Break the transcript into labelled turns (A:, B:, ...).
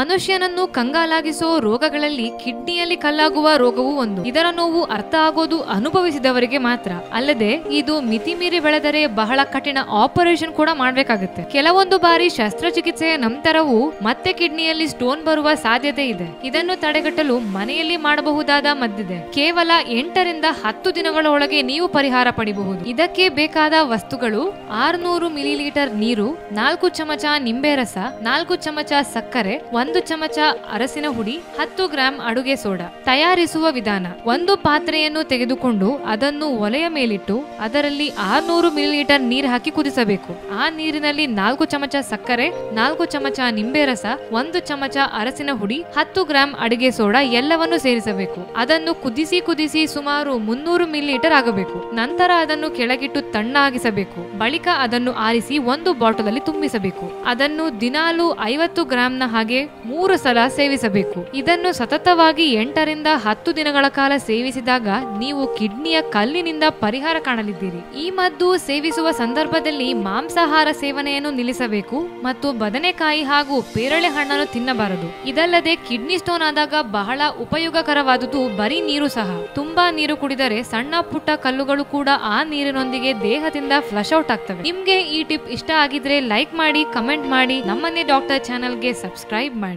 A: ಮನುಷ್ಯನನ್ನು ಕಂಗಾಲಾಗಿಸೋ ರೋಗಗಳಲ್ಲಿ ಕಿಡ್ನಿಯಲ್ಲಿ ಕಲ್ಲಾಗುವ ರೋಗವೂ ಒಂದು. ಇದರ ನೋವು ಅರ್ಥ ಆಗೋದು ಅನುಭವಿಸಿದವರಿಗೆ ಮಾತ್ರ. ಅಲ್ಲದೆ ಇದು ಮಿತಿಮೀರಿ ಬೆಳೆದರೆ ಬಹಳ ಕಠಿಣ ಆಪರೇಷನ್ ಕೂಡ ಮಾಡ್ಬೇಕಾಗುತ್ತೆ. ಕೆಲವೊಂದು ಬಾರಿ ಶಸ್ತ್ರಚಿಕಿತ್ಸೆಯ ನಂತರವೂ ಮತ್ತೆ ಕಿಡ್ನಿಯಲ್ಲಿ ಸ್ಟೋನ್ ಬರುವ ಸಾಧ್ಯತೆ ಇದೆ. ಇದನ್ನು ತಡೆಗಟ್ಟಲು ಮನೆಯಲ್ಲಿ ಮಾಡಬಹುದಾದ ಮದ್ದಿದೆ. ಕೇವಲ 8 ರಿಂದ 10 ದಿನಗಳ ಒಳಗೆ ನೀವು ಪರಿಹಾರ ಪಡೆಯಬಹುದು. ಇದಕ್ಕೆ ಬೇಕಾದ ವಸ್ತುಗಳು 600 ಮಿಲಿಲೀಟರ್ ನೀರು, 4 ಚಮಚ ನಿಂಬೆ ರಸ, 4 ಚಮಚ ಸಕ್ಕರೆ, 1 ಚಮಚ ಅರಸಿನ ಹುಡಿ, 10 ಗ್ರಾಂ ಅಡುಗೆ ಸೋಡಾ. ತಯಾರಿಸುವ ವಿಧಾನ: ಒಂದು ಪಾತ್ರೆಯನ್ನು ತೆಗೆದುಕೊಂಡು ಅದನ್ನು ಒಲೆಯ ಮೇಲಿಟ್ಟು ಅದರಲ್ಲಿ 600 ಮಿಲಿಲೀಟರ್ ನೀರು ಹಾಕಿ ಕುದಿಸಬೇಕು. ಆ ನೀರಿನಲ್ಲಿ 4 ಚಮಚ ಸಕ್ಕರೆ, 4 ಚಮಚ ನಿಂಬೆ ರಸ, 1 ಚಮಚ ಅರಸಿನ ಹುಡಿ, 10 ಗ್ರಾಂ ಅಡುಗೆ ಸೋಡಾ ಎಲ್ಲವನ್ನು ಸೇರಿಸಬೇಕು. ಅದನ್ನು ಕುದಿಸಿ ಸುಮಾರು 300 ಮಿಲಿಲೀಟರ್ ಆಗಬೇಕು. ನಂತರ ಅದನ್ನು ಕೆಳಗಿಟ್ಟು ತಣ್ಣಾಗಿಸಬೇಕು. ಬಳಿಕ ಅದನ್ನು ಆರಿಸಿ ಒಂದು ಬಾಟಲ್ ಅಲ್ಲಿ ತುಂಬಿಸಬೇಕು. ಅದನ್ನು ದಿನಾಲು 50 ಗ್ರಾಂನ ಹಾಗೆ 3 ಸಲ ಸೇವಿಸಬೇಕು. ಇದನ್ನು ಸತತವಾಗಿ 8 ರಿಂದ 10 ದಿನಗಳ ಕಾಲ ಸೇವಿಸಿದಾಗ ನೀವು ಕಿಡ್ನಿಯ ಕಲ್ಲಿನಿಂದ ಪರಿಹಾರ ಕಾಣಲಿದ್ದೀರಿ. ಈ ಮದ್ದು ಸೇವಿಸುವ ಸಂದರ್ಭದಲ್ಲಿ ಮಾಂಸಾಹಾರ ಸೇವನೆಯನ್ನು ನಿಲ್ಲಿಸಬೇಕು ಮತ್ತು ಬದನೆಕಾಯಿ ಹಾಗೂ ಪೇರಳೆ ಹಣ್ಣನ್ನು ತಿನ್ನಬಾರದು. ಇದಲ್ಲದೆ ಕಿಡ್ನಿ ಸ್ಟೋನ್ ಆದಾಗ ಬಹಳ ಉಪಯೋಗಕರವಾದುದು ಬರೀ ನೀರು ಸಹ. ತುಂಬಾ ನೀರು ಕುಡಿದರೆ ಸಣ್ಣ ಪುಟ್ಟ ಕಲ್ಲುಗಳು ಕೂಡ ಆ ನೀರಿನೊಂದಿಗೆ ದೇಹದಿಂದ ಫ್ಲಶ್ ಔಟ್ ಆಗ್ತವೆ. ನಿಮ್ಗೆ ಈ ಟಿಪ್ ಇಷ್ಟ ಆಗಿದ್ರೆ ಲೈಕ್ ಮಾಡಿ, ಕಮೆಂಟ್ ಮಾಡಿ, ನಮ್ಮನ್ನೇ ಡಾಕ್ಟರ್ ಚಾನೆಲ್ಗೆ ಸಬ್ಸ್ಕ್ರೈಬ್ ಮಾಡಿ.